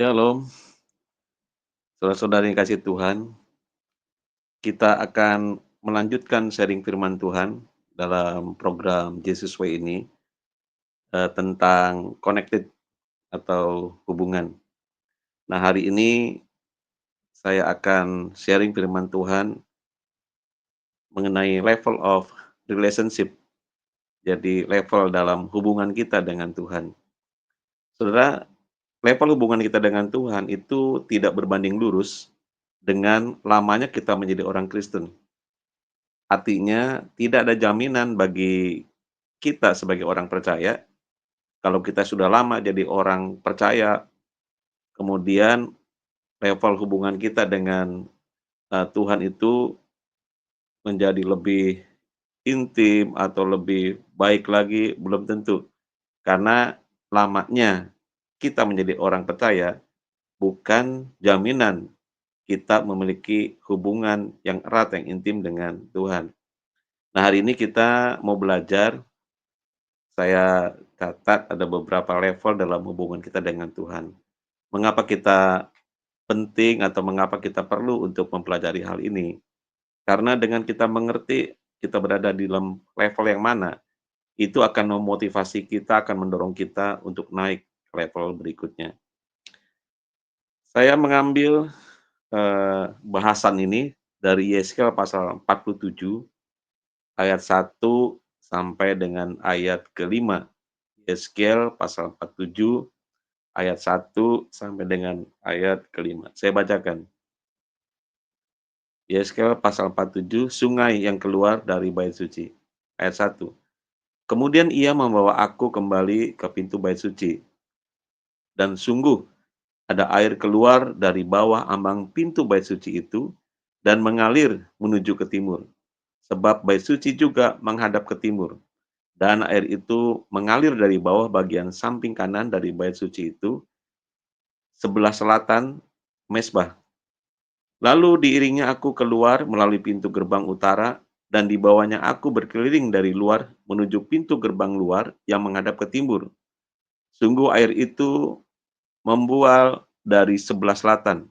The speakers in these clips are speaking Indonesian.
Shalom, saudara-saudari yang kasih Tuhan. Kita akan melanjutkan sharing firman Tuhan dalam program Jesus Way ini tentang connected atau hubungan. Nah, hari ini saya akan sharing firman Tuhan mengenai level of relationship. Jadi level dalam hubungan kita dengan Tuhan. Saudara, level hubungan kita dengan Tuhan itu tidak berbanding lurus dengan lamanya kita menjadi orang Kristen. Artinya tidak ada jaminan bagi kita sebagai orang percaya, kalau kita sudah lama jadi orang percaya, kemudian level hubungan kita dengan, Tuhan itu menjadi lebih intim atau lebih baik lagi, belum tentu. Karena lamanya kita menjadi orang percaya bukan jaminan kita memiliki hubungan yang erat, yang intim dengan Tuhan. Nah, hari ini kita mau belajar. Saya catat ada beberapa level dalam hubungan kita dengan Tuhan. Mengapa kita penting atau mengapa kita perlu untuk mempelajari hal ini? Karena dengan kita mengerti kita berada di dalam level yang mana, itu akan memotivasi kita, akan mendorong kita untuk naik ke level berikutnya. Saya mengambil, bahasan ini dari Yeskel pasal 47 ayat 1 sampai dengan ayat ke-5. Yeskel pasal 47 ayat 1 sampai dengan ayat ke-5. Saya bacakan. Yeskel pasal 47, sungai yang keluar dari bait suci. Ayat 1. Kemudian ia membawa aku kembali ke pintu bait suci, dan sungguh ada air keluar dari bawah ambang pintu bait suci itu dan mengalir menuju ke timur. Sebab bait suci juga menghadap ke timur, dan air itu mengalir dari bawah bagian samping kanan dari bait suci itu, sebelah selatan mezbah. Lalu diiringnya aku keluar melalui pintu gerbang utara, dan di bawahnya aku berkeliling dari luar menuju pintu gerbang luar yang menghadap ke timur. Sungguh air itu membual dari sebelah selatan.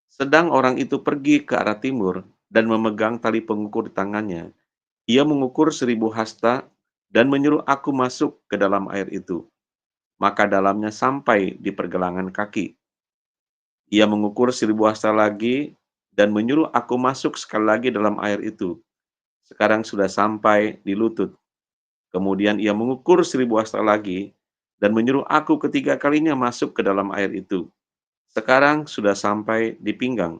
Sedang orang itu pergi ke arah timur dan memegang tali pengukur di tangannya. Ia mengukur 1.000 hasta dan menyuruh aku masuk ke dalam air itu. Maka dalamnya sampai di pergelangan kaki. Ia mengukur 1.000 hasta lagi dan menyuruh aku masuk sekali lagi dalam air itu. Sekarang sudah sampai di lutut. Kemudian ia mengukur 1.000 hasta lagi dan menyuruh aku ketiga kalinya masuk ke dalam air itu. Sekarang sudah sampai di pinggang.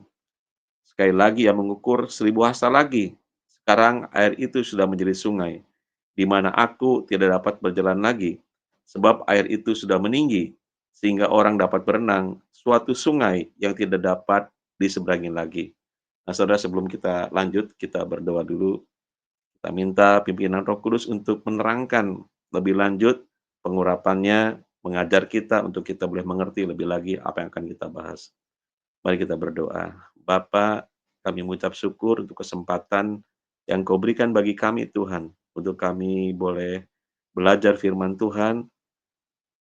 Sekali lagi ia mengukur 1.000 hasta lagi. Sekarang air itu sudah menjadi sungai, di mana aku tidak dapat berjalan lagi, sebab air itu sudah meninggi, sehingga orang dapat berenang, suatu sungai yang tidak dapat diseberangi lagi. Nah, saudara, sebelum kita lanjut, kita berdoa dulu. Kita minta pimpinan Roh Kudus untuk menerangkan lebih lanjut pengurapannya, mengajar kita untuk kita boleh mengerti lebih lagi apa yang akan kita bahas. Mari kita berdoa. Bapa, kami mengucap syukur untuk kesempatan yang Kau berikan bagi kami Tuhan, untuk kami boleh belajar firman Tuhan,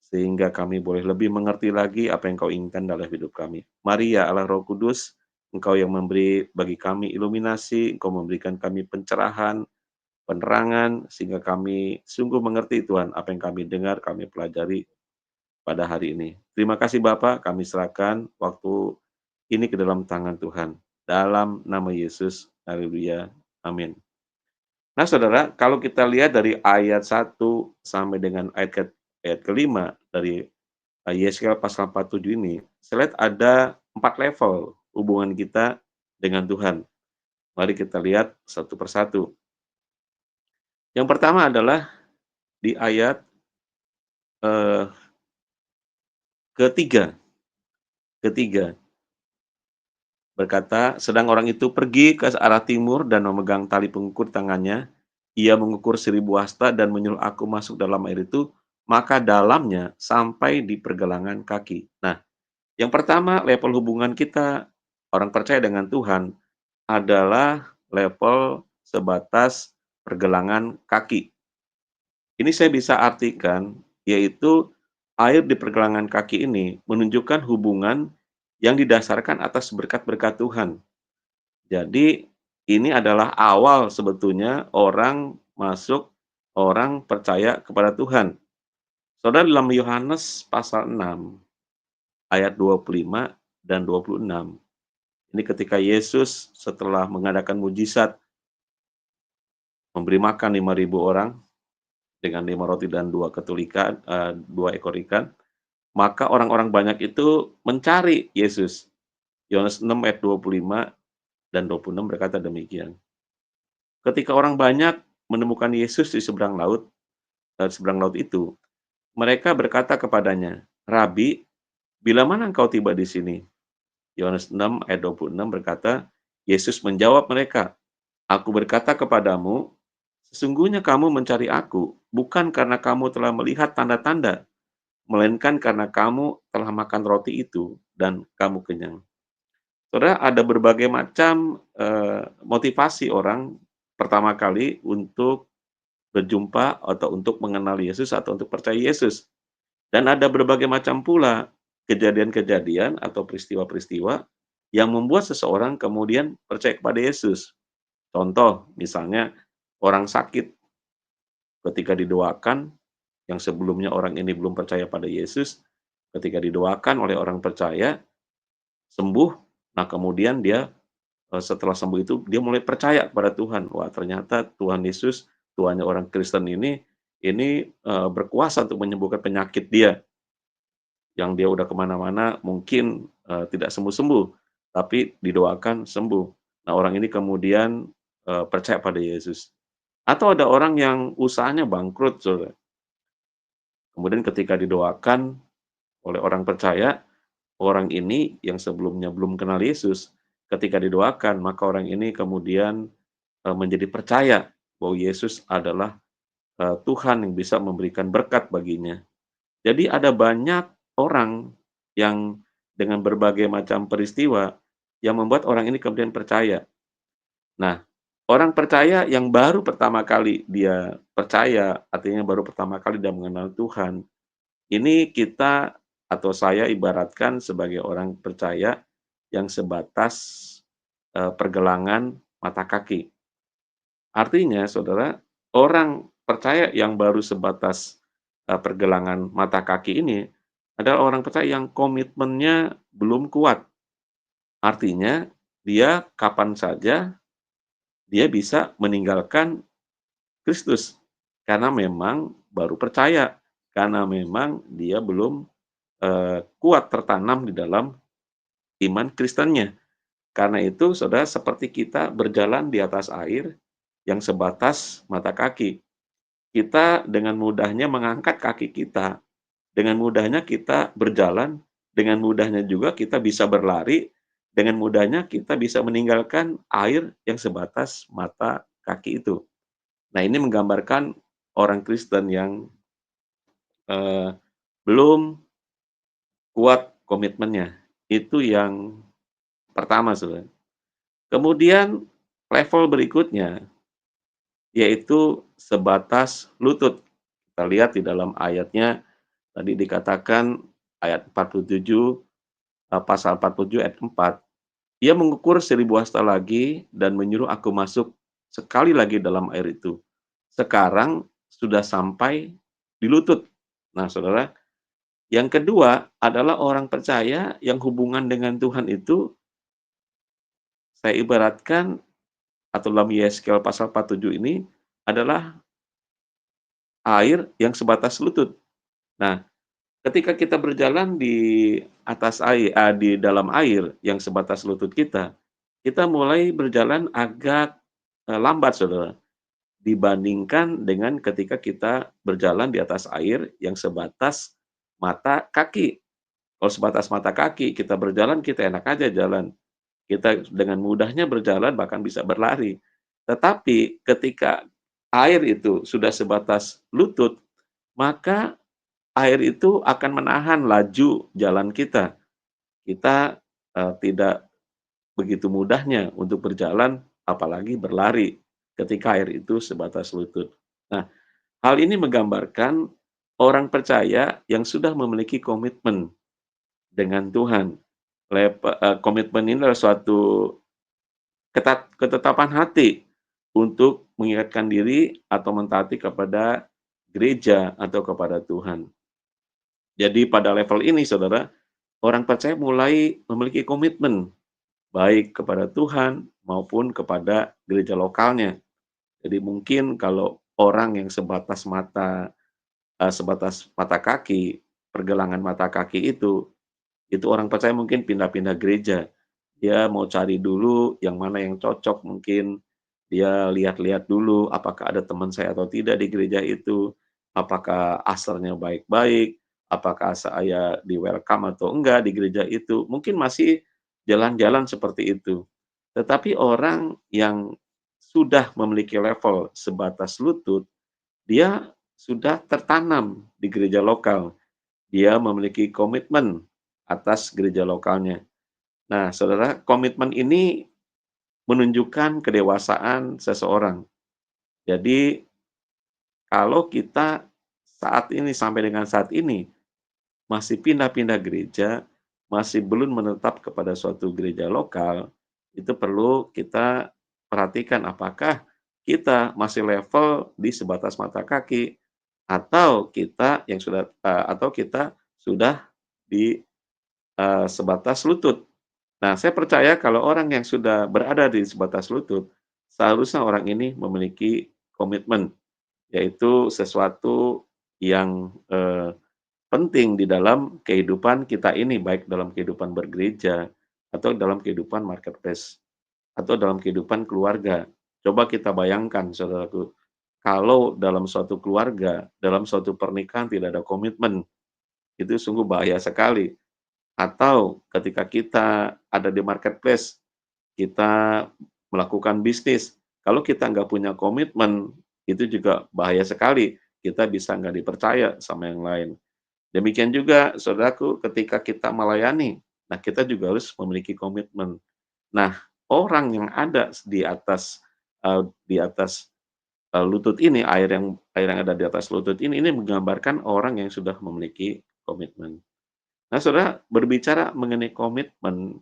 sehingga kami boleh lebih mengerti lagi apa yang Kau inginkan dalam hidup kami. Mari ya Allah Roh Kudus, Engkau yang memberi bagi kami iluminasi, Engkau memberikan kami pencerahan, penerangan, sehingga kami sungguh mengerti Tuhan apa yang kami dengar, kami pelajari pada hari ini. Terima kasih Bapak, kami serahkan waktu ini ke dalam tangan Tuhan. Dalam nama Yesus, haleluya, amin. Nah saudara, kalau kita lihat dari ayat 1 sampai dengan ayat kelima dari Yesaya pasal 47 ini, saya lihat ada 4 level hubungan kita dengan Tuhan. Mari kita lihat satu persatu. Yang pertama adalah di ayat eh, ketiga, ketiga berkata, sedang orang itu pergi ke arah timur dan memegang tali pengukur tangannya, ia mengukur 1.000 hasta dan menyuruh aku masuk dalam air itu, maka dalamnya sampai di pergelangan kaki. Nah, yang pertama level hubungan kita, orang percaya dengan Tuhan, adalah level sebatas pergelangan kaki. Ini saya bisa artikan, yaitu Air di pergelangan kaki ini menunjukkan hubungan yang didasarkan atas berkat-berkat Tuhan. Jadi, ini adalah awal sebetulnya orang percaya kepada Tuhan. Saudara, dalam Yohanes pasal 6 ayat 25 dan 26, ini ketika Yesus setelah mengadakan mujizat memberi makan 5.000 orang dengan 5 roti dan 2 ketul ikan, 2 ekor ikan, maka orang-orang banyak itu mencari Yesus. Yohanes 6 ayat 25 dan 26 berkata demikian. Ketika orang banyak menemukan Yesus di seberang laut itu, mereka berkata kepadanya, "Rabi, bila mana engkau tiba di sini?" Yohanes 6 ayat 26 berkata, Yesus menjawab mereka, "Aku berkata kepadamu, sesungguhnya kamu mencari aku, bukan karena kamu telah melihat tanda-tanda, melainkan karena kamu telah makan roti itu dan kamu kenyang." Saudara, ada berbagai macam, motivasi orang pertama kali untuk berjumpa atau untuk mengenal Yesus atau untuk percaya Yesus. Dan ada berbagai macam pula kejadian-kejadian atau peristiwa-peristiwa yang membuat seseorang kemudian percaya kepada Yesus. Contoh, misalnya orang sakit ketika didoakan, yang sebelumnya orang ini belum percaya pada Yesus, ketika didoakan oleh orang percaya, sembuh, nah kemudian dia, setelah sembuh itu dia mulai percaya kepada Tuhan. Wah, ternyata Tuhan Yesus, Tuhannya orang Kristen ini, berkuasa untuk menyembuhkan penyakit dia. Yang dia udah kemana mana mungkin, tidak sembuh-sembuh, tapi didoakan sembuh. Nah, orang ini kemudian, percaya pada Yesus. Atau ada orang yang usahanya bangkrut, Saudara. Kemudian ketika didoakan oleh orang percaya, orang ini yang sebelumnya belum kenal Yesus, ketika didoakan, maka orang ini kemudian, menjadi percaya bahwa Yesus adalah, Tuhan yang bisa memberikan berkat baginya. Jadi ada banyak orang yang dengan berbagai macam peristiwa yang membuat orang ini kemudian percaya. Nah, orang percaya yang baru pertama kali dia percaya, artinya baru pertama kali dia mengenal Tuhan, ini kita atau saya ibaratkan sebagai orang percaya yang sebatas, pergelangan mata kaki. Artinya saudara, orang percaya yang baru sebatas, pergelangan mata kaki ini adalah orang percaya yang komitmennya belum kuat. Artinya dia kapan saja dia bisa meninggalkan Kristus, karena memang baru percaya, karena memang dia belum, kuat tertanam di dalam iman Kristennya. Karena itu saudara seperti kita berjalan di atas air yang sebatas mata kaki. Kita dengan mudahnya mengangkat kaki kita, dengan mudahnya kita berjalan, dengan mudahnya juga kita bisa berlari, dengan mudahnya kita bisa meninggalkan air yang sebatas mata kaki itu. Nah, ini menggambarkan orang Kristen yang, eee, belum kuat komitmennya. Itu yang pertama, Saudara. Kemudian level berikutnya, yaitu sebatas lutut. Kita lihat di dalam ayatnya, tadi dikatakan ayat 47, pasal 47 ayat 4, "Ia mengukur 1.000 hasta lagi dan menyuruh aku masuk sekali lagi dalam air itu. Sekarang sudah sampai di lutut." Nah, Saudara, yang kedua adalah orang percaya yang hubungan dengan Tuhan itu saya ibaratkan atau dalam Yeskel pasal 47 ini adalah air yang sebatas lutut. Nah, ketika kita berjalan di dalam air yang sebatas lutut kita mulai berjalan agak, lambat Saudara, dibandingkan dengan ketika kita berjalan di atas air yang sebatas mata kaki. Kalau sebatas mata kaki kita berjalan, kita enak aja jalan. Kita dengan mudahnya berjalan, bahkan bisa berlari. Tetapi ketika air itu sudah sebatas lutut, maka air itu akan menahan laju jalan kita. Kita, tidak begitu mudahnya untuk berjalan, apalagi berlari ketika air itu sebatas lutut. Nah, hal ini menggambarkan Orang percaya yang sudah memiliki komitmen dengan Tuhan. Komitmen ini adalah suatu ketetapan hati untuk mengingatkan diri atau mentaati kepada gereja atau kepada Tuhan. Jadi pada level ini saudara, orang percaya mulai memiliki komitmen, baik kepada Tuhan maupun kepada gereja lokalnya. Jadi mungkin kalau orang yang sebatas mata kaki, pergelangan mata kaki itu orang percaya mungkin pindah-pindah gereja. Dia mau cari dulu yang mana yang cocok mungkin, dia lihat-lihat dulu apakah ada teman saya atau tidak di gereja itu, apakah asarnya baik-baik, apakah saya di-welcome atau enggak di gereja itu, mungkin masih jalan-jalan seperti itu. Tetapi orang yang sudah memiliki level sebatas lutut, dia sudah tertanam di gereja lokal, dia memiliki komitmen atas gereja lokalnya. Nah, saudara, komitmen ini menunjukkan kedewasaan seseorang. Jadi, kalau kita saat ini sampai dengan saat ini masih pindah-pindah gereja, masih belum menetap kepada suatu gereja lokal, itu perlu kita perhatikan apakah kita masih level di sebatas mata kaki atau kita sudah di sebatas lutut. Nah, saya percaya kalau orang yang sudah berada di sebatas lutut, seharusnya orang ini memiliki komitmen, yaitu sesuatu yang, penting di dalam kehidupan kita ini, baik dalam kehidupan bergereja, atau dalam kehidupan marketplace, atau dalam kehidupan keluarga. Coba kita bayangkan saudaraku, kalau dalam suatu keluarga, dalam suatu pernikahan tidak ada komitmen, itu sungguh bahaya sekali. Atau ketika kita ada di marketplace, kita melakukan bisnis, kalau kita nggak punya komitmen, itu juga bahaya sekali, kita bisa nggak dipercaya sama yang lain. Demikian juga saudaraku ketika kita melayani, nah kita juga harus memiliki komitmen. Nah, orang yang ada di atas, lutut ini, air yang ada di atas lutut ini menggambarkan orang yang sudah memiliki komitmen. Nah, Saudara, berbicara mengenai komitmen,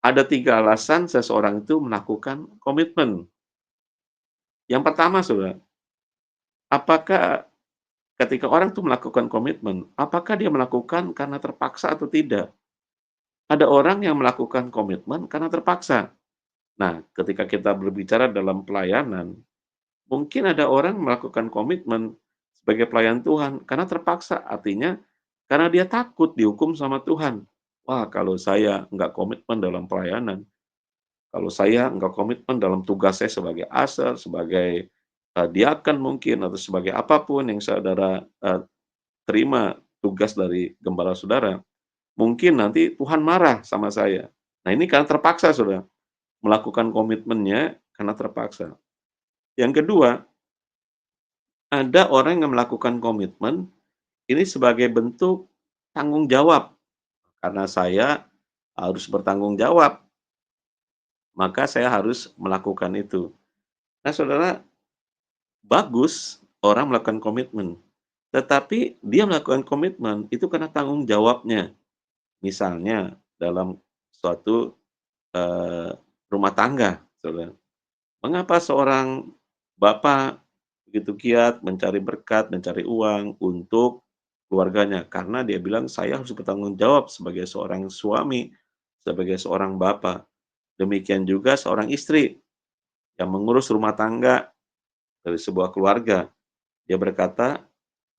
ada 3 alasan seseorang itu melakukan komitmen. Yang pertama, Saudara, apakah ketika orang itu melakukan komitmen, apakah dia melakukan karena terpaksa atau tidak? Ada orang yang melakukan komitmen karena terpaksa. Nah, ketika kita berbicara dalam pelayanan, mungkin ada orang melakukan komitmen sebagai pelayan Tuhan karena terpaksa, artinya karena dia takut dihukum sama Tuhan. Wah, kalau saya nggak komitmen dalam pelayanan, kalau saya nggak komitmen dalam tugas saya sebagai asar, sebagai, diaken mungkin, atau sebagai apapun yang saudara, terima tugas dari gembala saudara, mungkin nanti Tuhan marah sama saya. Nah, ini karena terpaksa Saudara, melakukan komitmennya karena terpaksa. Yang kedua, ada orang yang melakukan komitmen ini sebagai bentuk tanggung jawab, karena saya harus bertanggung jawab, maka saya harus melakukan itu. Nah, Saudara, bagus orang melakukan komitmen, tetapi dia melakukan komitmen itu karena tanggung jawabnya. Misalnya dalam suatu, rumah tangga, Saudara. Mengapa seorang bapak begitu giat mencari berkat, mencari uang untuk keluarganya? Karena dia bilang, "Saya harus bertanggung jawab sebagai seorang suami, sebagai seorang bapak." Demikian juga seorang istri yang mengurus rumah tangga dari sebuah keluarga. Dia berkata,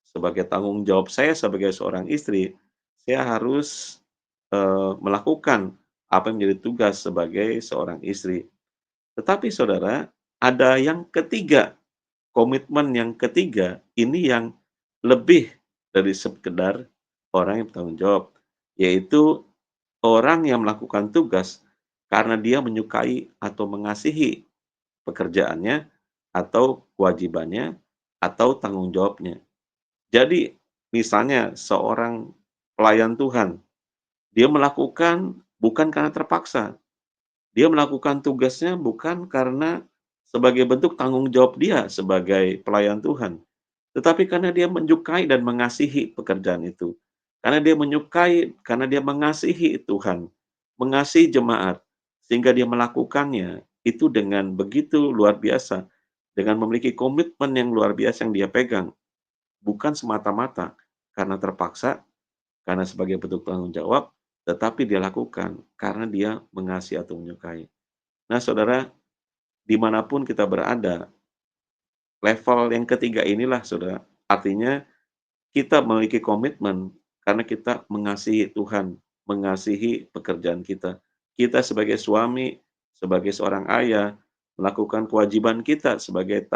"Sebagai tanggung jawab saya sebagai seorang istri, saya harus, melakukan apa yang menjadi tugas sebagai seorang istri." Tetapi saudara, ada yang ketiga, komitmen yang ketiga, ini yang lebih dari sekedar orang yang bertanggung jawab, yaitu orang yang melakukan tugas karena dia menyukai atau mengasihi pekerjaannya, atau kewajibannya, atau tanggung jawabnya. Jadi, misalnya seorang pelayan Tuhan, dia melakukan bukan karena terpaksa, dia melakukan tugasnya bukan karena sebagai bentuk tanggung jawab dia sebagai pelayan Tuhan, tetapi karena dia menyukai dan mengasihi pekerjaan itu. Karena dia menyukai, karena dia mengasihi Tuhan, mengasihi jemaat, sehingga dia melakukannya itu dengan begitu luar biasa, dengan memiliki komitmen yang luar biasa yang dia pegang, bukan semata-mata karena terpaksa, karena sebagai bentuk tanggung jawab, tetapi dia lakukan karena dia mengasihi atau menyukai. Nah, saudara, dimanapun kita berada, level yang ketiga inilah, saudara, artinya kita memiliki komitmen karena kita mengasihi Tuhan, mengasihi pekerjaan kita. Kita sebagai suami, sebagai seorang ayah, melakukan kewajiban kita sebagai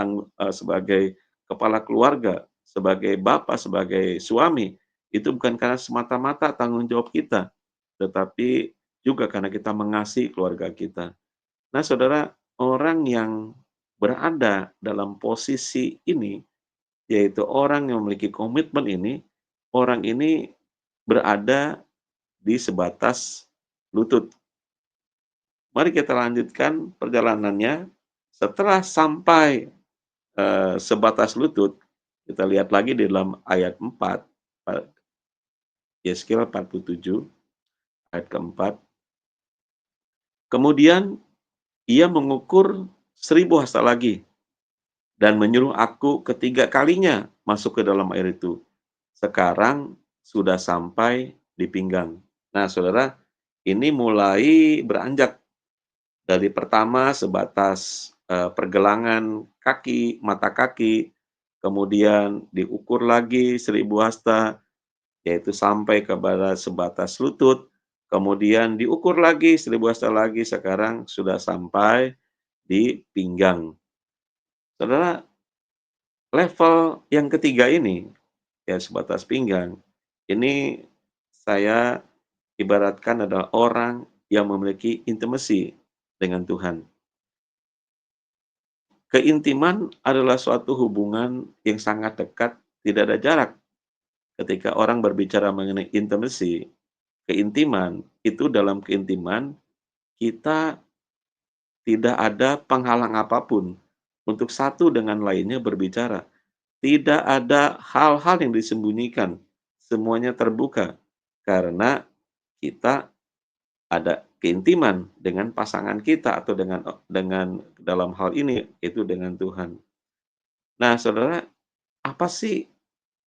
kepala keluarga, sebagai bapak, sebagai suami, itu bukan karena semata-mata tanggung jawab kita, tetapi juga karena kita mengasihi keluarga kita. Nah, saudara, orang yang berada dalam posisi ini, yaitu orang yang memiliki komitmen ini, orang ini berada di sebatas lutut. Mari kita lanjutkan perjalanannya. Setelah sampai, sebatas lutut, kita lihat lagi di dalam ayat 4, Yeskil 47 ayat keempat. Kemudian ia mengukur 1.000 hasta lagi dan menyuruh aku ketiga kalinya masuk ke dalam air itu. Sekarang sudah sampai di pinggang. Nah, saudara, ini mulai beranjak dari pertama sebatas, pergelangan kaki, mata kaki, kemudian diukur lagi 1.000 hasta, yaitu sampai kepada sebatas lutut, kemudian diukur lagi 1.000 hasta lagi, sekarang sudah sampai di pinggang. Saudara, level yang ketiga ini, ya sebatas pinggang, ini saya ibaratkan adalah orang yang memiliki intimacy dengan Tuhan. Keintiman adalah suatu hubungan yang sangat dekat, tidak ada jarak. Ketika orang berbicara mengenai intimacy, keintiman, itu dalam keintiman kita tidak ada penghalang apapun untuk satu dengan lainnya berbicara. Tidak ada hal-hal yang disembunyikan, semuanya terbuka karena kita ada keintiman dengan pasangan kita atau dengan dalam hal ini itu dengan Tuhan. Nah, saudara, apa sih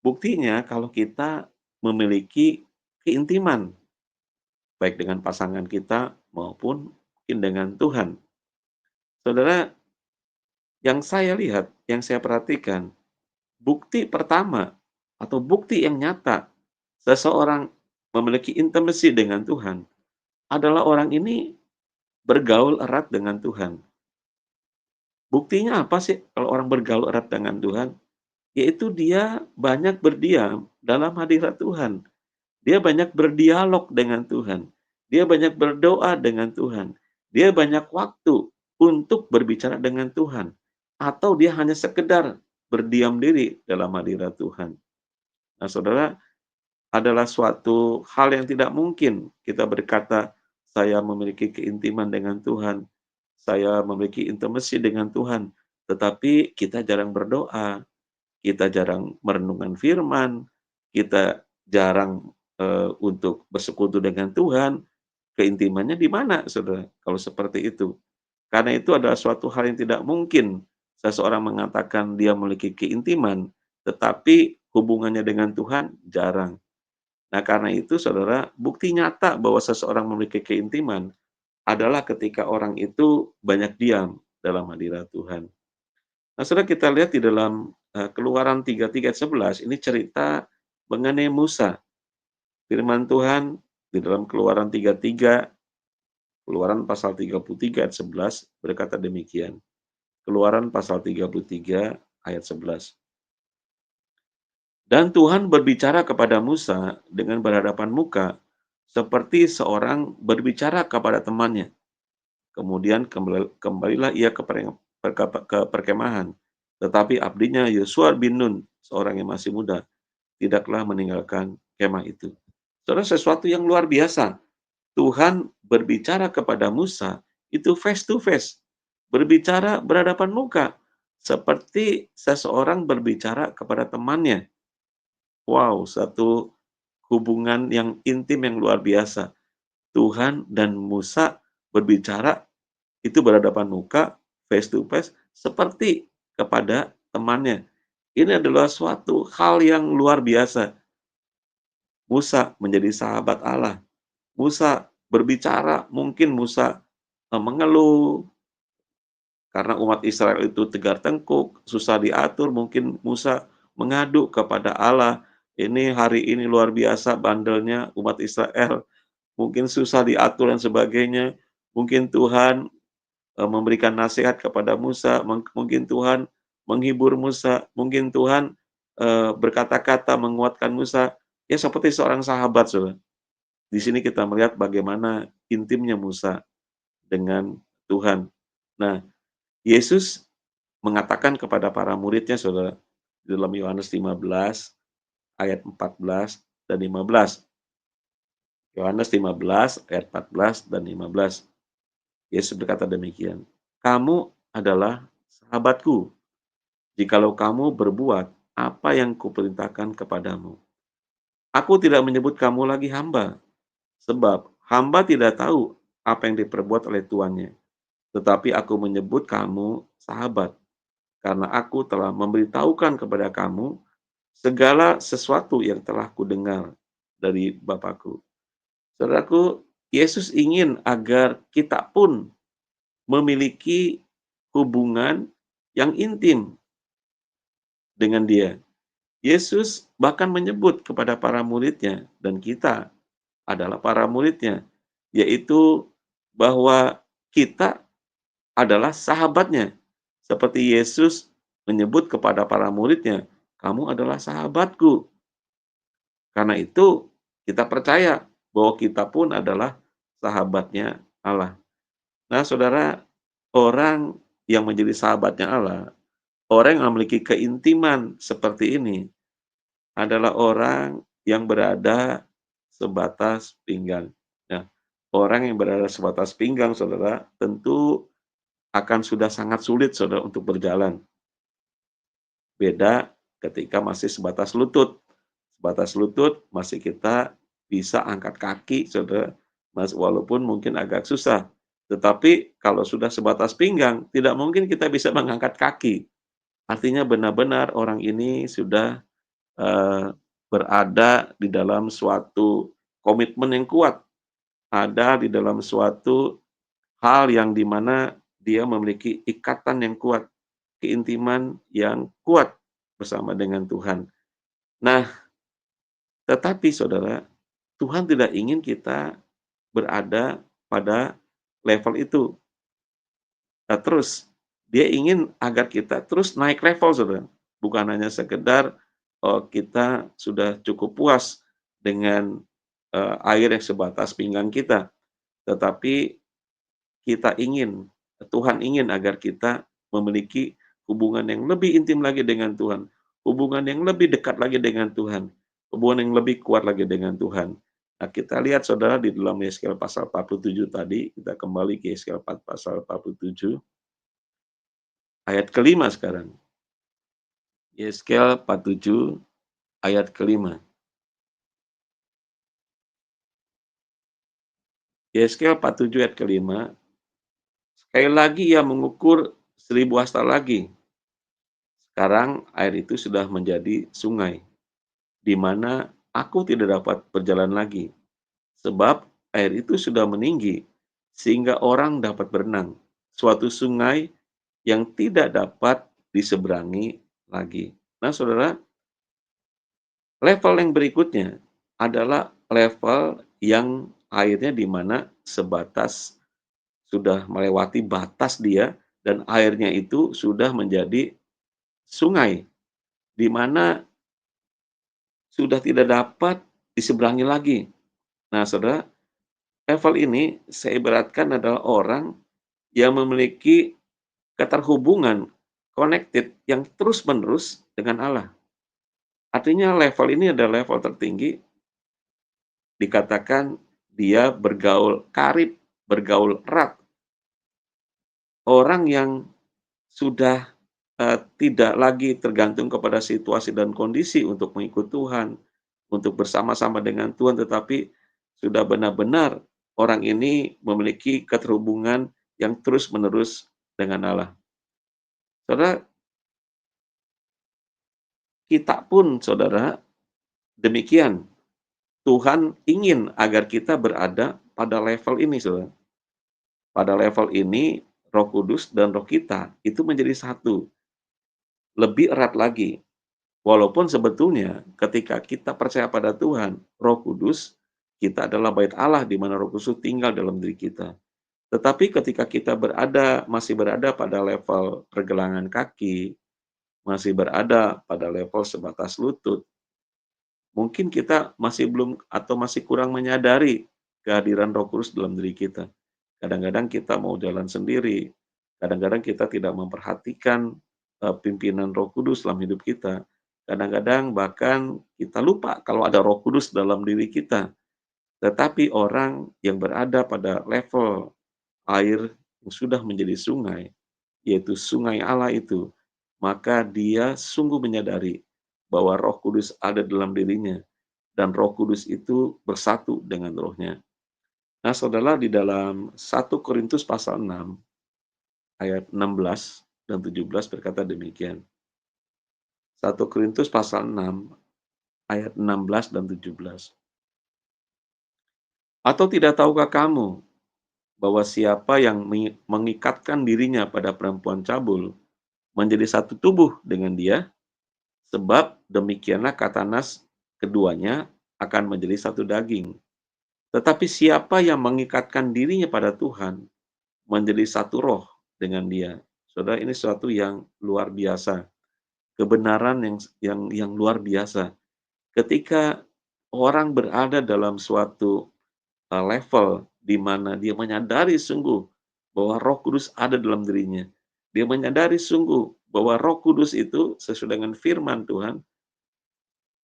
buktinya kalau kita memiliki keintiman baik dengan pasangan kita maupun mungkin dengan Tuhan? Saudara, yang saya lihat, yang saya perhatikan, bukti pertama atau bukti yang nyata seseorang memiliki intimacy dengan Tuhan adalah orang ini bergaul erat dengan Tuhan. Buktinya apa sih kalau orang bergaul erat dengan Tuhan? Yaitu dia banyak berdiam dalam hadirat Tuhan. Dia banyak berdialog dengan Tuhan. Dia banyak berdoa dengan Tuhan. Dia banyak waktu untuk berbicara dengan Tuhan. Atau dia hanya sekedar berdiam diri dalam hadirat Tuhan. Nah, saudara, adalah suatu hal yang tidak mungkin kita berkata, saya memiliki keintiman dengan Tuhan, saya memiliki intimasi dengan Tuhan, tetapi kita jarang berdoa, kita jarang merenungkan firman, kita jarang, untuk bersekutu dengan Tuhan, keintimannya di mana, saudara, kalau seperti itu? Karena itu adalah suatu hal yang tidak mungkin seseorang mengatakan dia memiliki keintiman, tetapi hubungannya dengan Tuhan jarang. Nah, karena itu saudara, bukti nyata bahwa seseorang memiliki keintiman adalah ketika orang itu banyak diam dalam hadirat Tuhan. Nah, saudara, kita lihat di dalam, Keluaran 33 ayat 11, ini cerita mengenai Musa. Firman Tuhan di dalam Keluaran 33, Keluaran pasal 33 ayat 11 berkata demikian. Keluaran pasal 33 ayat 11. Dan Tuhan berbicara kepada Musa dengan berhadapan muka, seperti seorang berbicara kepada temannya. Kemudian kembalilah ia ke perkemahan. Tetapi abdinya Yosua bin Nun, seorang yang masih muda, tidaklah meninggalkan kemah itu. Saudara, sesuatu yang luar biasa. Tuhan berbicara kepada Musa itu face to face, berbicara berhadapan muka, seperti seseorang berbicara kepada temannya. Wow, satu hubungan yang intim yang luar biasa. Tuhan dan Musa berbicara itu berhadapan muka, face to face, seperti kepada temannya. Ini adalah suatu hal yang luar biasa. Musa menjadi sahabat Allah. Musa berbicara, mungkin Musa mengeluh karena umat Israel itu tegar tengkuk, susah diatur, mungkin Musa mengadu kepada Allah, ini hari ini luar biasa bandelnya umat Israel, mungkin susah diatur dan sebagainya. Mungkin Tuhan memberikan nasihat kepada Musa, mungkin Tuhan menghibur Musa, mungkin Tuhan berkata-kata menguatkan Musa, ya seperti seorang sahabat, Saudara. Di sini kita melihat bagaimana intimnya Musa dengan Tuhan. Nah, Yesus mengatakan kepada para muridnya, Saudara, di dalam Yohanes 15 ayat 14 dan 15. Yohanes 15 ayat 14 dan 15. Yesus berkata demikian, "Kamu adalah sahabatku, jikalau kamu berbuat apa yang kuperintahkan kepadamu. Aku tidak menyebut kamu lagi hamba, sebab hamba tidak tahu apa yang diperbuat oleh tuannya. Tetapi aku menyebut kamu sahabat, karena aku telah memberitahukan kepada kamu segala sesuatu yang telah kudengar dari Bapakku." Saudaraku, Yesus ingin agar kita pun memiliki hubungan yang intim dengan Dia. Yesus bahkan menyebut kepada para muridnya, dan kita adalah para muridnya, yaitu bahwa kita adalah sahabatnya. Seperti Yesus menyebut kepada para muridnya, "Kamu adalah sahabatku." Karena itu kita percaya bahwa kita pun adalah sahabatnya Allah. Nah, saudara, orang yang menjadi sahabatnya Allah, orang yang memiliki keintiman seperti ini adalah orang yang berada sebatas pinggang. Nah, orang yang berada sebatas pinggang, saudara, tentu akan sudah sangat sulit, saudara, untuk berjalan. Beda ketika masih sebatas lutut. Sebatas lutut masih kita bisa angkat kaki, saudara, walaupun mungkin agak susah. Tetapi kalau sudah sebatas pinggang, tidak mungkin kita bisa mengangkat kaki. Artinya benar-benar orang ini sudah berada di dalam suatu komitmen yang kuat, ada di dalam suatu hal yang di mana dia memiliki ikatan yang kuat, keintiman yang kuat bersama dengan Tuhan. Nah, tetapi saudara, Tuhan tidak ingin kita berada pada level itu. Nah, terus dia ingin agar kita terus naik level, saudara. Bukan hanya sekedar kita sudah cukup puas dengan air yang sebatas pinggang kita, tetapi kita ingin, Tuhan ingin agar kita memiliki hubungan yang lebih intim lagi dengan Tuhan, hubungan yang lebih dekat lagi dengan Tuhan, hubungan yang lebih kuat lagi dengan Tuhan. Nah, kita lihat saudara di dalam Yesaya pasal 47 tadi, kita kembali ke Yesaya pasal 47, ayat kelima sekarang. Yesaya 47 ayat kelima. Yesaya 47 ayat kelima, sekali lagi ia mengukur 1.000 hasta lagi. Sekarang air itu sudah menjadi sungai, di mana aku tidak dapat berjalan lagi, sebab air itu sudah meninggi, sehingga orang dapat berenang. Suatu sungai yang tidak dapat diseberangi lagi. Nah, saudara, level yang berikutnya adalah level yang airnya di mana sebatas sudah melewati batas dia, dan airnya itu sudah menjadi sungai, di mana sudah tidak dapat diseberangi lagi. Nah, saudara, level ini saya ibaratkan adalah orang yang memiliki keterhubungan, connected, yang terus-menerus dengan Allah. Artinya level ini adalah level tertinggi, dikatakan dia bergaul karib, bergaul erat. Orang yang sudah tidak lagi tergantung kepada situasi dan kondisi untuk mengikut Tuhan, untuk bersama-sama dengan Tuhan, tetapi sudah benar-benar orang ini memiliki keterhubungan yang terus-menerus dengan Allah. Saudara, kita pun saudara demikian. Tuhan ingin agar kita berada pada level ini saudara. Pada level ini Roh Kudus dan roh kita itu menjadi satu, lebih erat lagi. Walaupun sebetulnya ketika kita percaya pada Tuhan, Roh Kudus, kita adalah bait Allah di mana Roh Kudus tinggal dalam diri kita. Tetapi ketika kita masih berada pada level pergelangan kaki, masih berada pada level sebatas lutut, mungkin kita masih belum atau masih kurang menyadari kehadiran Roh Kudus dalam diri kita. Kadang-kadang kita mau jalan sendiri, kadang-kadang kita tidak memperhatikan, pimpinan Roh Kudus dalam hidup kita. Kadang-kadang bahkan kita lupa kalau ada Roh Kudus dalam diri kita. Tetapi orang yang berada pada level air yang sudah menjadi sungai, yaitu sungai Allah itu, maka dia sungguh menyadari bahwa Roh Kudus ada dalam dirinya dan Roh Kudus itu bersatu dengan rohnya. Nah, saudara, di dalam 1 Korintus pasal 6 ayat 16 dan 17 berkata demikian. 1 Korintus pasal 6 ayat 16 dan 17. Atau tidak tahukah kamu bahwa siapa yang mengikatkan dirinya pada perempuan cabul menjadi satu tubuh dengan dia? Sebab demikianlah kata nas, keduanya akan menjadi satu daging. Tetapi siapa yang mengikatkan dirinya pada Tuhan menjadi satu roh dengan dia. Saudara, ini sesuatu yang luar biasa, kebenaran yang luar biasa. Ketika orang berada dalam suatu level di mana dia menyadari sungguh bahwa Roh Kudus ada dalam dirinya. Dia menyadari sungguh bahwa Roh Kudus itu sesuai dengan firman Tuhan,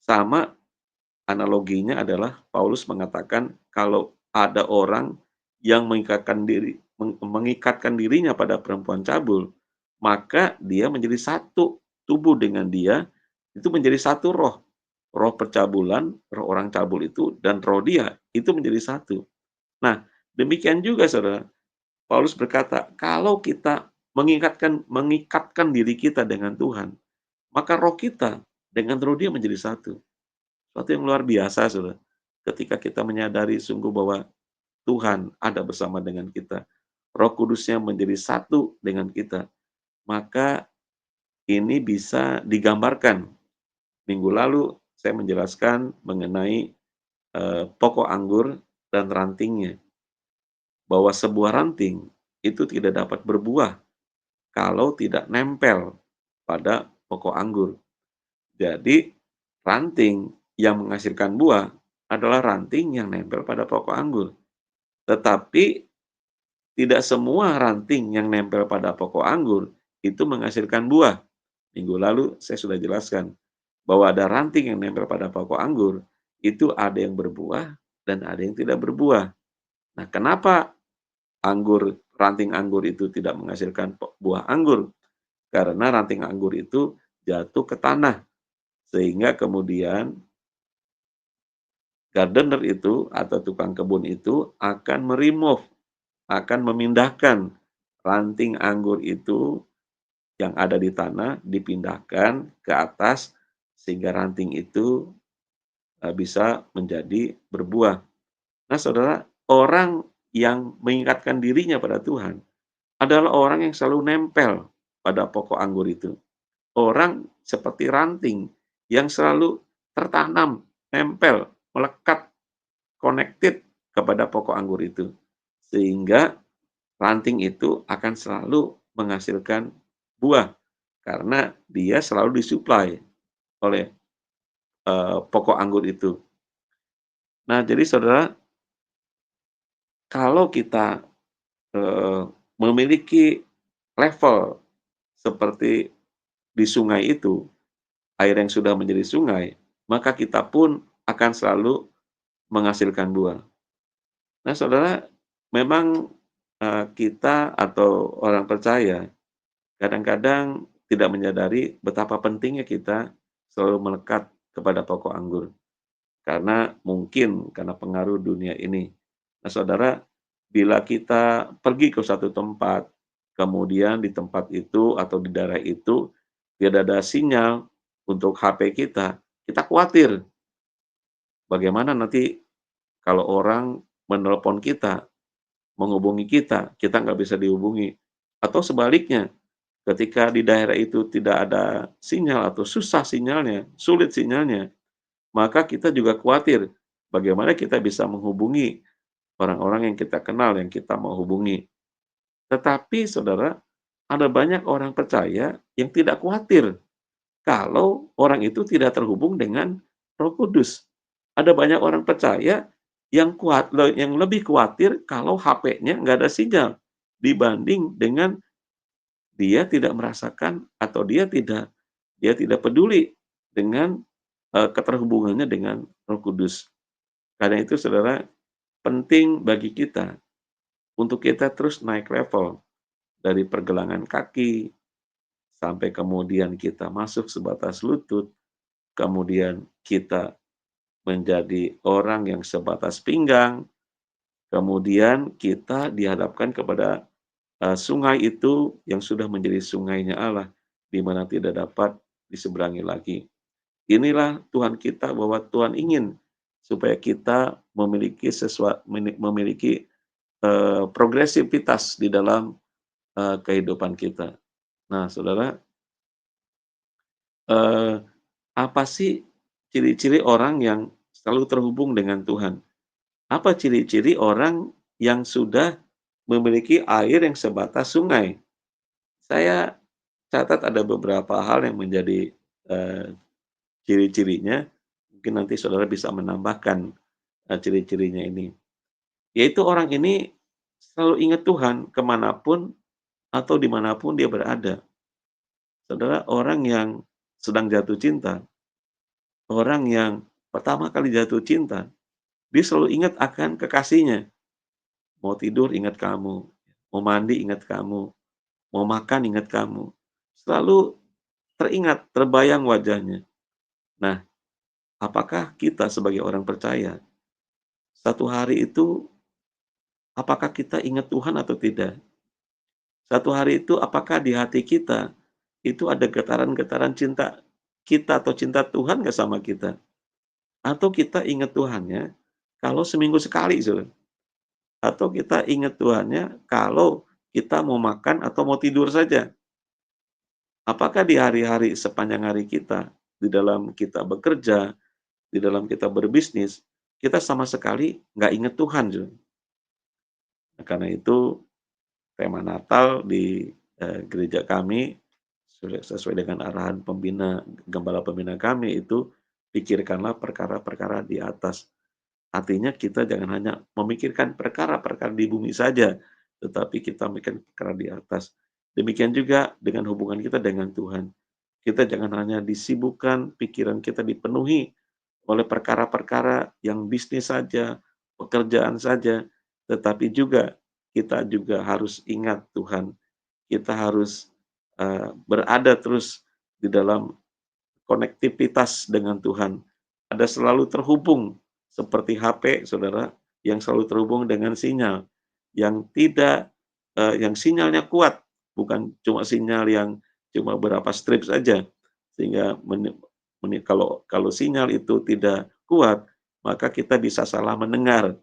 sama analoginya adalah Paulus mengatakan kalau ada orang yang mengikatkan dirinya pada perempuan cabul, maka dia menjadi satu tubuh dengan dia, itu menjadi satu roh. Roh percabulan, roh orang cabul itu, dan roh dia, itu menjadi satu. Nah, demikian juga saudara, Paulus berkata, kalau kita mengikatkan diri kita dengan Tuhan, maka roh kita dengan roh dia menjadi satu. Suatu yang luar biasa, saudara. Ketika kita menyadari sungguh bahwa Tuhan ada bersama dengan kita, Roh Kudusnya menjadi satu dengan kita, maka ini bisa digambarkan. Minggu lalu saya menjelaskan mengenai pokok anggur dan rantingnya, bahwa sebuah ranting itu tidak dapat berbuah kalau tidak nempel pada pokok anggur. Jadi, ranting yang menghasilkan buah adalah ranting yang nempel pada pokok anggur. Tetapi tidak semua ranting yang nempel pada pokok anggur itu menghasilkan buah. Minggu lalu saya sudah jelaskan bahwa ada ranting yang nempel pada pokok anggur, itu ada yang berbuah dan ada yang tidak berbuah. Nah, kenapa ranting anggur itu tidak menghasilkan buah anggur? Karena ranting anggur itu jatuh ke tanah, sehingga kemudian gardener itu atau tukang kebun itu akan memindahkan ranting anggur itu yang ada di tanah, dipindahkan ke atas sehingga ranting itu bisa menjadi berbuah. Nah, saudara, orang yang mengingatkan dirinya pada Tuhan adalah orang yang selalu nempel pada pokok anggur itu. Orang seperti ranting yang selalu tertanam, nempel, melekat, connected kepada pokok anggur itu. Sehingga ranting itu akan selalu menghasilkan buah karena dia selalu disuplai oleh pokok anggur itu. Nah, jadi saudara, kalau kita memiliki level seperti di sungai itu, air yang sudah menjadi sungai, maka kita pun akan selalu menghasilkan buah. Nah, saudara, memang kita atau orang percaya kadang-kadang tidak menyadari betapa pentingnya kita selalu melekat kepada pokok anggur. Karena mungkin karena pengaruh dunia ini. Nah, saudara, bila kita pergi ke satu tempat, kemudian di tempat itu atau di daerah itu tidak ada sinyal untuk HP kita khawatir bagaimana nanti kalau orang menelpon kita, menghubungi kita nggak bisa dihubungi. Atau sebaliknya, ketika di daerah itu tidak ada sinyal atau susah sinyalnya, sulit sinyalnya, maka kita juga khawatir bagaimana kita bisa menghubungi orang-orang yang kita kenal, yang kita mau hubungi. Tetapi saudara, ada banyak orang percaya yang tidak khawatir kalau orang itu tidak terhubung dengan Roh Kudus. Ada banyak orang percaya yang lebih khawatir kalau HP-nya nggak ada sinyal, dibanding dengan dia tidak merasakan atau dia tidak peduli dengan, keterhubungannya dengan Roh Kudus. Karena itu saudara, penting bagi kita untuk kita terus naik level dari pergelangan kaki, sampai kemudian kita masuk sebatas lutut, kemudian kita menjadi orang yang sebatas pinggang, kemudian kita dihadapkan kepada, sungai itu yang sudah menjadi sungainya Allah, di mana tidak dapat diseberangi lagi. Inilah Tuhan kita, bahwa Tuhan ingin supaya kita memiliki, progresivitas di dalam, kehidupan kita. Nah, saudara, eee, apa sih ciri-ciri orang yang selalu terhubung dengan Tuhan? Apa ciri-ciri orang yang sudah memiliki air yang sebatas sungai? Saya catat ada beberapa hal yang menjadi, eee, ciri-cirinya, mungkin nanti saudara bisa menambahkan, ciri-cirinya ini. Yaitu orang ini selalu ingat Tuhan kemanapun atau dimanapun dia berada. Saudara, orang yang sedang jatuh cinta, orang yang pertama kali jatuh cinta, dia selalu ingat akan kekasihnya. Mau tidur ingat kamu, mau mandi ingat kamu, mau makan ingat kamu. Selalu teringat, terbayang wajahnya. Nah, apakah kita sebagai orang percaya, satu hari itu apakah kita ingat Tuhan atau tidak? Satu hari itu apakah di hati kita, itu ada getaran-getaran cinta kita atau cinta Tuhan nggak sama kita? Atau kita ingat Tuhannya kalau seminggu sekali, saudara, atau kita ingat Tuhannya kalau kita mau makan atau mau tidur saja. Apakah di hari-hari sepanjang hari kita, di dalam kita bekerja, di dalam kita berbisnis, kita sama sekali nggak ingat Tuhan, saudara. Nah, karena itu tema Natal di, gereja kami sesuai dengan arahan gembala pembina kami itu, pikirkanlah perkara-perkara di atas. Artinya kita jangan hanya memikirkan perkara-perkara di bumi saja, tetapi kita memikirkan perkara di atas. Demikian juga dengan hubungan kita dengan Tuhan. Kita jangan hanya disibukkan, pikiran kita dipenuhi oleh perkara-perkara yang bisnis saja, pekerjaan saja, tetapi juga kita juga harus ingat Tuhan. Kita harus, berada terus di dalam konektivitas dengan Tuhan. Ada selalu terhubung seperti HP, saudara, yang selalu terhubung dengan sinyal, yang tidak yang sinyalnya kuat, bukan cuma sinyal yang cuma berapa strip saja, sehingga kalau kalau sinyal itu tidak kuat, maka kita bisa salah mendengar.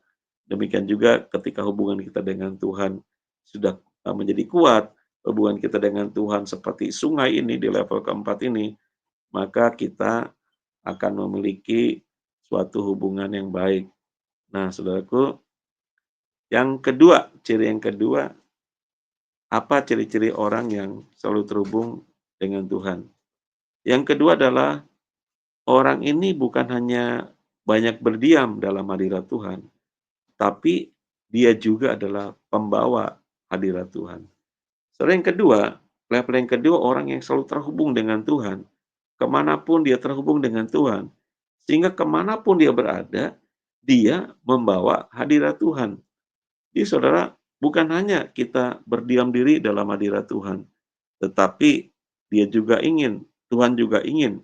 Demikian juga ketika hubungan kita dengan Tuhan sudah, menjadi kuat, hubungan kita dengan Tuhan seperti sungai ini di level keempat ini, maka kita akan memiliki suatu hubungan yang baik. Nah, saudaraku, yang kedua, ciri yang kedua, apa ciri-ciri orang yang selalu terhubung dengan Tuhan? Yang kedua adalah orang ini bukan hanya banyak berdiam dalam hadirat Tuhan, tapi dia juga adalah pembawa hadirat Tuhan. Saudara, yang kedua, level yang kedua, orang yang selalu terhubung dengan Tuhan, kemanapun dia terhubung dengan Tuhan, sehingga kemanapun dia berada, dia membawa hadirat Tuhan. Jadi saudara, bukan hanya kita berdiam diri dalam hadirat Tuhan, tetapi Tuhan juga ingin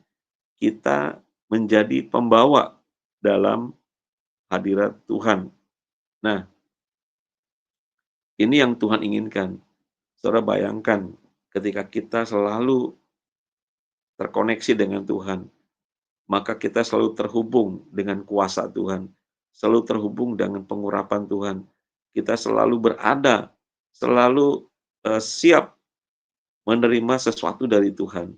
kita menjadi pembawa dalam hadirat Tuhan. Nah, ini yang Tuhan inginkan. Saudara bayangkan ketika kita selalu terkoneksi dengan Tuhan, maka kita selalu terhubung dengan kuasa Tuhan, selalu terhubung dengan pengurapan Tuhan. Kita selalu berada, selalu siap menerima sesuatu dari Tuhan.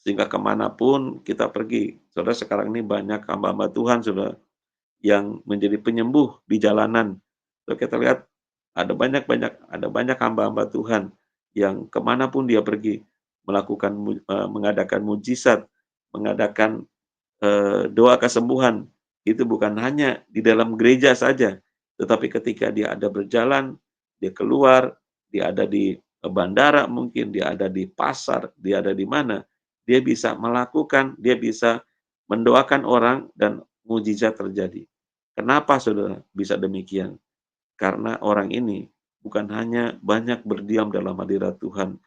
Sehingga kemanapun kita pergi, saudara sekarang ini banyak hamba-hamba Tuhan, saudara, yang menjadi penyembuh di jalanan. Lalu kita lihat ada banyak hamba-hamba Tuhan yang kemanapun dia pergi mengadakan mujizat, mengadakan doa kesembuhan. Itu bukan hanya di dalam gereja saja, tetapi ketika dia ada berjalan, dia keluar, dia ada di bandara mungkin, dia ada di pasar, dia ada di mana, dia bisa mendoakan orang dan mujizat terjadi. Kenapa saudara bisa demikian? Karena orang ini bukan hanya banyak berdiam dalam hadirat Tuhan,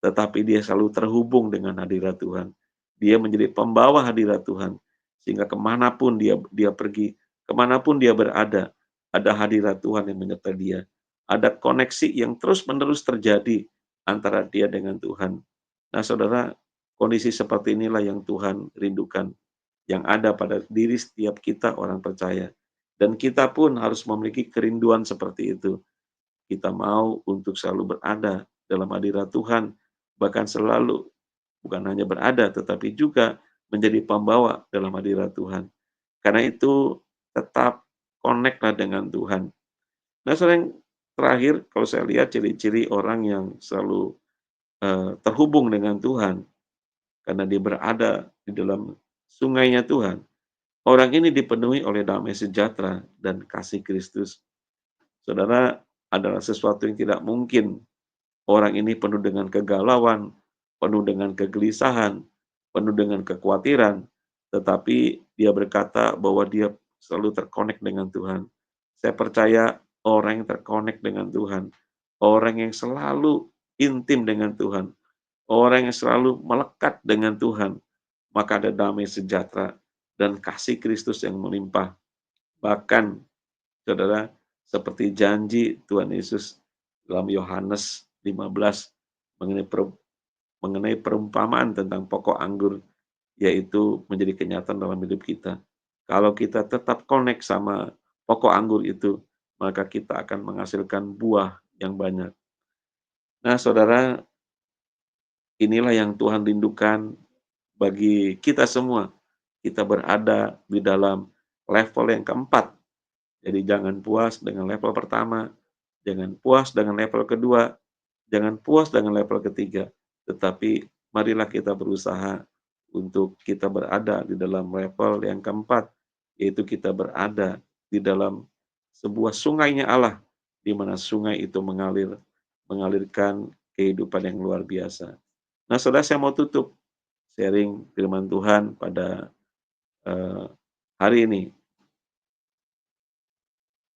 tetapi dia selalu terhubung dengan hadirat Tuhan. Dia menjadi pembawa hadirat Tuhan, sehingga kemanapun dia pergi, kemanapun dia berada, ada hadirat Tuhan yang menyertai dia. Ada koneksi yang terus-menerus terjadi antara dia dengan Tuhan. Nah, saudara, kondisi seperti inilah yang Tuhan rindukan, yang ada pada diri setiap kita orang percaya. Dan kita pun harus memiliki kerinduan seperti itu. Kita mau untuk selalu berada dalam hadirat Tuhan, bahkan selalu bukan hanya berada, tetapi juga menjadi pembawa dalam hadirat Tuhan. Karena itu tetap connect-lah dengan Tuhan. Nah, saudara, yang terakhir, kalau saya lihat ciri-ciri orang yang selalu terhubung dengan Tuhan, karena dia berada di dalam sungainya Tuhan, orang ini dipenuhi oleh damai sejahtera dan kasih Kristus. Saudara, adalah sesuatu yang tidak mungkin. Orang ini penuh dengan kegalauan, penuh dengan kegelisahan, penuh dengan kekhawatiran, tetapi dia berkata bahwa dia selalu terkonek dengan Tuhan. Saya percaya orang yang terkonek dengan Tuhan, orang yang selalu intim dengan Tuhan, orang yang selalu melekat dengan Tuhan, maka ada damai sejahtera dan kasih Kristus yang melimpah. Bahkan, saudara, seperti janji Tuhan Yesus dalam Yohanes 15 mengenai perumpamaan tentang pokok anggur, yaitu menjadi kenyataan dalam hidup kita. Kalau kita tetap connect sama pokok anggur itu, maka kita akan menghasilkan buah yang banyak. Nah, saudara, inilah yang Tuhan rindukan bagi kita semua. Kita berada di dalam level yang keempat. Jadi jangan puas dengan level pertama, jangan puas dengan level kedua, jangan puas dengan level ketiga, tetapi marilah kita berusaha untuk kita berada di dalam level yang keempat, yaitu kita berada di dalam sebuah sungainya Allah, di mana sungai itu mengalirkan kehidupan yang luar biasa. Nah, saudara, saya mau tutup sharing firman Tuhan pada eh, hari ini.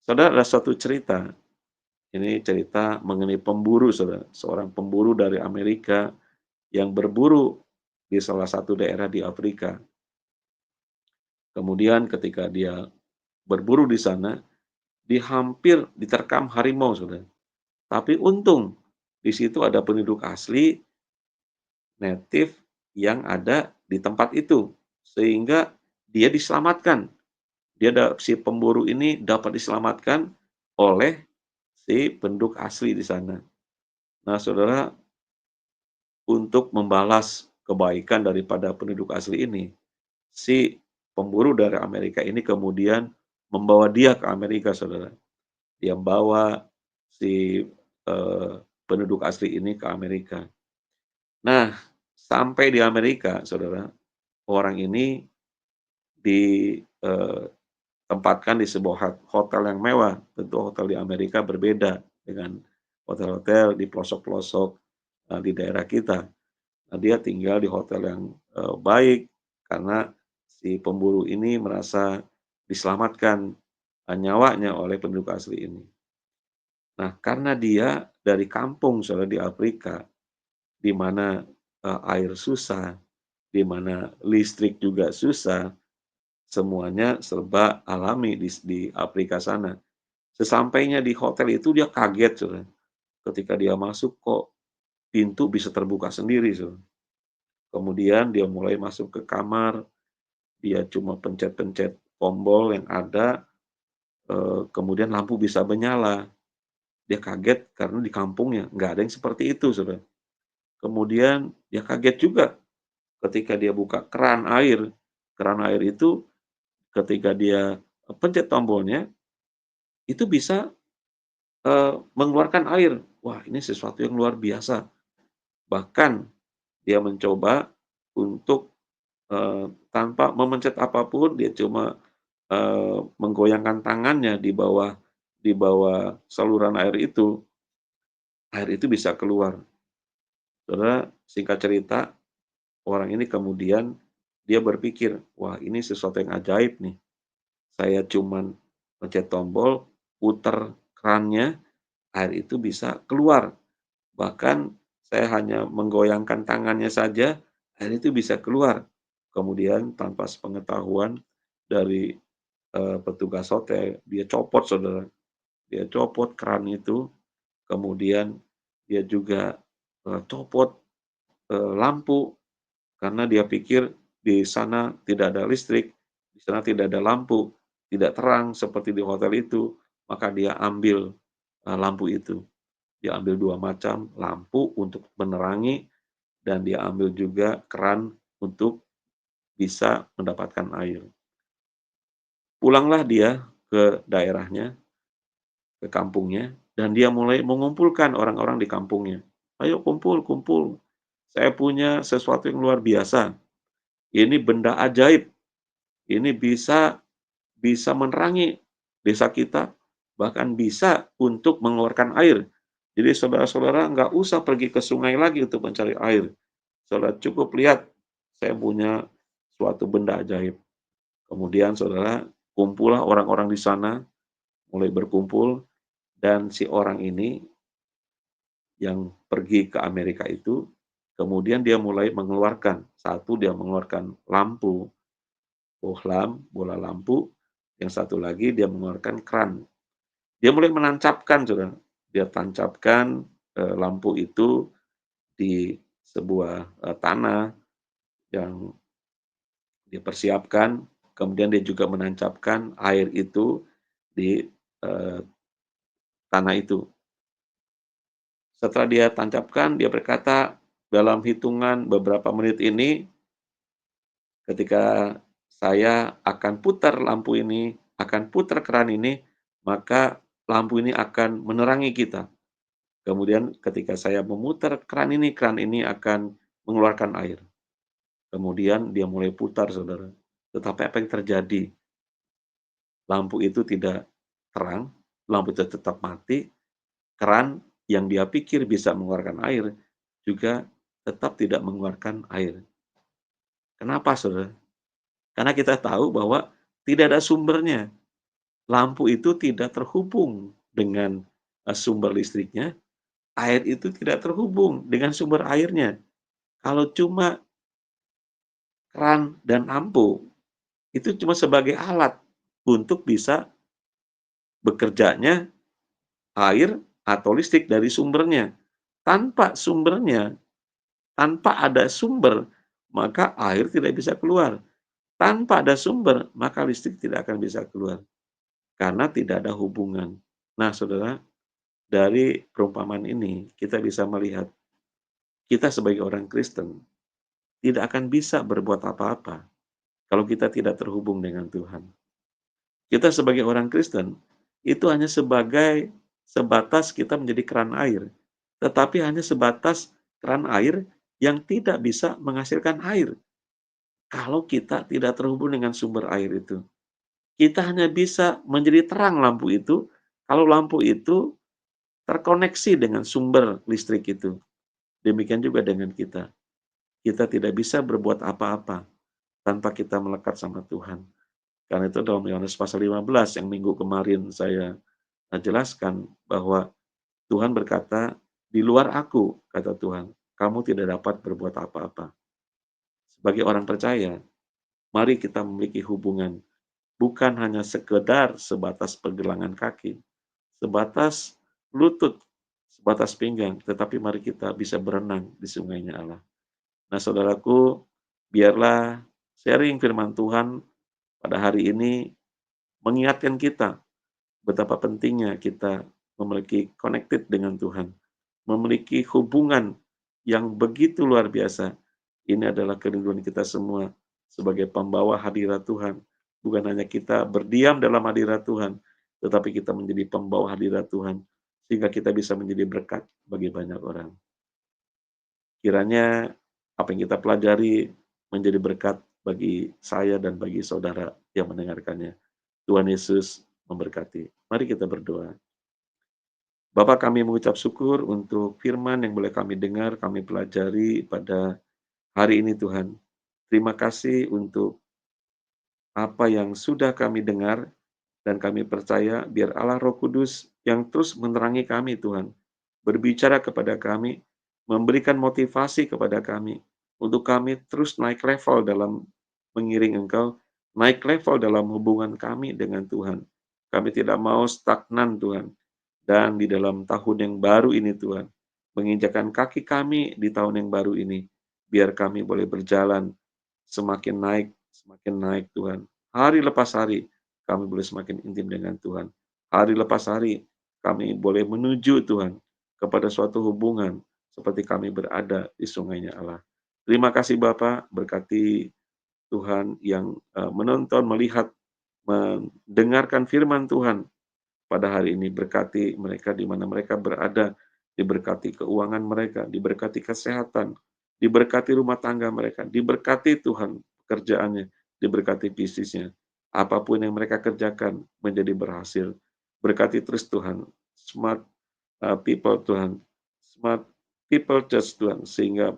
Saudara, ada suatu cerita. Ini cerita mengenai pemburu, saudara. Seorang pemburu dari Amerika yang berburu di salah satu daerah di Afrika. Kemudian ketika dia berburu di sana, dia hampir diterkam harimau, saudara. Tapi untung di situ ada penduduk asli, native yang ada di tempat itu, sehingga dia diselamatkan. Si pemburu ini dapat diselamatkan oleh si penduduk asli di sana. Nah, saudara, untuk membalas kebaikan daripada penduduk asli ini, si pemburu dari Amerika ini kemudian membawa dia ke Amerika, saudara. Dia membawa si penduduk asli ini ke Amerika. Nah, sampai di Amerika, saudara, orang ini ditempatkan di sebuah hotel yang mewah. Tentu hotel di Amerika berbeda dengan hotel-hotel di pelosok-pelosok di daerah kita. Nah, dia tinggal di hotel yang baik karena si pemburu ini merasa diselamatkan nyawanya oleh penduduk asli ini. Nah, karena dia dari kampung, saudara, di Afrika, di mana air susah, di mana listrik juga susah, semuanya serba alami di Afrika sana. Sesampainya di hotel itu dia kaget, Saudara, ketika dia masuk kok pintu bisa terbuka sendiri, Saudara. Kemudian dia mulai masuk ke kamar, dia cuma pencet-pencet tombol yang ada, kemudian lampu bisa menyala. Dia kaget karena di kampungnya nggak ada yang seperti itu, Saudara. Kemudian dia kaget juga ketika dia buka keran air itu ketika dia pencet tombolnya, itu bisa, mengeluarkan air. Wah, ini sesuatu yang luar biasa. Bahkan dia mencoba untuk, tanpa memencet apapun, dia cuma, menggoyangkan tangannya di bawah saluran air itu bisa keluar. Saudara, singkat cerita, orang ini kemudian dia berpikir, "Wah, ini sesuatu yang ajaib nih. Saya cuman pencet tombol, puter kerannya, air itu bisa keluar. Bahkan saya hanya menggoyangkan tangannya saja, air itu bisa keluar." Kemudian tanpa sepengetahuan dari, petugas hotel, dia copot, Saudara. Dia copot keran itu, kemudian dia juga, copot, lampu. Karena dia pikir di sana tidak ada listrik, di sana tidak ada lampu, tidak terang seperti di hotel itu, maka dia ambil, lampu itu. Dia ambil 2 macam lampu untuk menerangi dan dia ambil juga keran untuk bisa mendapatkan air. Pulanglah dia ke daerahnya, ke kampungnya, dan dia mulai mengumpulkan orang-orang di kampungnya. "Ayo kumpul kumpul, saya punya sesuatu yang luar biasa. Ini benda ajaib. Ini bisa bisa menerangi desa kita, bahkan bisa untuk mengeluarkan air. Jadi saudara-saudara nggak usah pergi ke sungai lagi untuk mencari air. Saudara cukup lihat, saya punya suatu benda ajaib." Kemudian saudara, kumpullah orang-orang di sana, mulai berkumpul, dan si orang ini yang pergi ke Amerika itu, kemudian dia mulai mengeluarkan, satu dia mengeluarkan lampu, bola lampu, yang satu lagi dia mengeluarkan keran. Dia mulai menancapkan, Saudara. Dia tancapkan, lampu itu di sebuah, tanah yang dipersiapkan, kemudian dia juga menancapkan air itu di, eee, tanah itu. Setelah dia tancapkan, dia berkata, "Dalam hitungan beberapa menit ini, ketika saya akan putar lampu ini, akan putar keran ini, maka lampu ini akan menerangi kita. Kemudian ketika saya memutar keran ini akan mengeluarkan air." Kemudian dia mulai putar, Saudara. Tetapi apa yang terjadi? Lampu itu tidak terang, lampu itu tetap mati, keran yang dia pikir bisa mengeluarkan air juga tetap tidak mengeluarkan air. Kenapa, Saudara? Karena kita tahu bahwa tidak ada sumbernya. Lampu itu tidak terhubung dengan, sumber listriknya, air itu tidak terhubung dengan sumber airnya. Kalau cuma keran dan lampu, itu cuma sebagai alat untuk bisa bekerjanya air atau listrik dari sumbernya. Tanpa sumbernya, tanpa ada sumber, maka air tidak bisa keluar. Tanpa ada sumber, maka listrik tidak akan bisa keluar, karena tidak ada hubungan. Nah, Saudara, dari perumpamaan ini kita bisa melihat, kita sebagai orang Kristen tidak akan bisa berbuat apa-apa kalau kita tidak terhubung dengan Tuhan. Kita sebagai orang Kristen, itu hanya sebatas kita menjadi keran air, tetapi hanya sebatas keran air yang tidak bisa menghasilkan air kalau kita tidak terhubung dengan sumber air itu. Kita hanya bisa menjadi terang lampu itu kalau lampu itu terkoneksi dengan sumber listrik itu. Demikian juga dengan kita. Kita tidak bisa berbuat apa-apa tanpa kita melekat sama Tuhan. Karena itu dalam Yohanes pasal 15 yang minggu kemarin saya jelaskan bahwa Tuhan berkata, "Di luar aku," kata Tuhan, kamu tidak dapat berbuat apa-apa. Sebagai orang percaya, mari kita memiliki hubungan, bukan hanya sekedar sebatas pergelangan kaki, sebatas lutut, sebatas pinggang, tetapi mari kita bisa berenang di sungainya Allah. Nah, saudaraku, biarlah sharing firman Tuhan pada hari ini mengingatkan kita betapa pentingnya kita memiliki connected dengan Tuhan, memiliki hubungan yang begitu luar biasa. Ini adalah kerinduan kita semua sebagai pembawa hadirat Tuhan. Bukan hanya kita berdiam dalam hadirat Tuhan, tetapi kita menjadi pembawa hadirat Tuhan, sehingga kita bisa menjadi berkat bagi banyak orang. Kiranya apa yang kita pelajari menjadi berkat bagi saya dan bagi saudara yang mendengarkannya. Tuhan Yesus memberkati. Mari kita berdoa. Bapa, kami mengucap syukur untuk firman yang boleh kami dengar, kami pelajari pada hari ini Tuhan. Terima kasih untuk apa yang sudah kami dengar dan kami percaya biar Allah Roh Kudus yang terus menerangi kami Tuhan, berbicara kepada kami, memberikan motivasi kepada kami, untuk kami terus naik level dalam mengiring Engkau, naik level dalam hubungan kami dengan Tuhan. Kami tidak mau stagnan Tuhan, dan di dalam tahun yang baru ini Tuhan, menginjakan kaki kami di tahun yang baru ini, biar kami boleh berjalan semakin naik Tuhan. Hari lepas hari, kami boleh semakin intim dengan Tuhan. Hari lepas hari, kami boleh menuju Tuhan kepada suatu hubungan seperti kami berada di sungainya Allah. Terima kasih Bapak, berkati Tuhan yang menonton, melihat, mendengarkan firman Tuhan pada hari ini. Berkati mereka di mana mereka berada, diberkati keuangan mereka, diberkati kesehatan, diberkati rumah tangga mereka, diberkati Tuhan pekerjaannya, diberkati bisnisnya. Apapun yang mereka kerjakan menjadi berhasil. Berkati terus Tuhan, smart people Tuhan, smart people church Tuhan, sehingga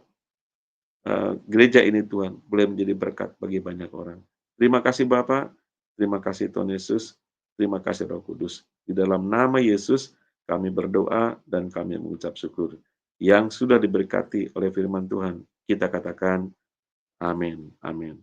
gereja ini Tuhan boleh menjadi berkat bagi banyak orang. Terima kasih Bapak, terima kasih Tuhan Yesus, terima kasih Roh Kudus. Di dalam nama Yesus kami berdoa dan kami mengucap syukur. Yang sudah diberkati oleh firman Tuhan, kita katakan amin, amin.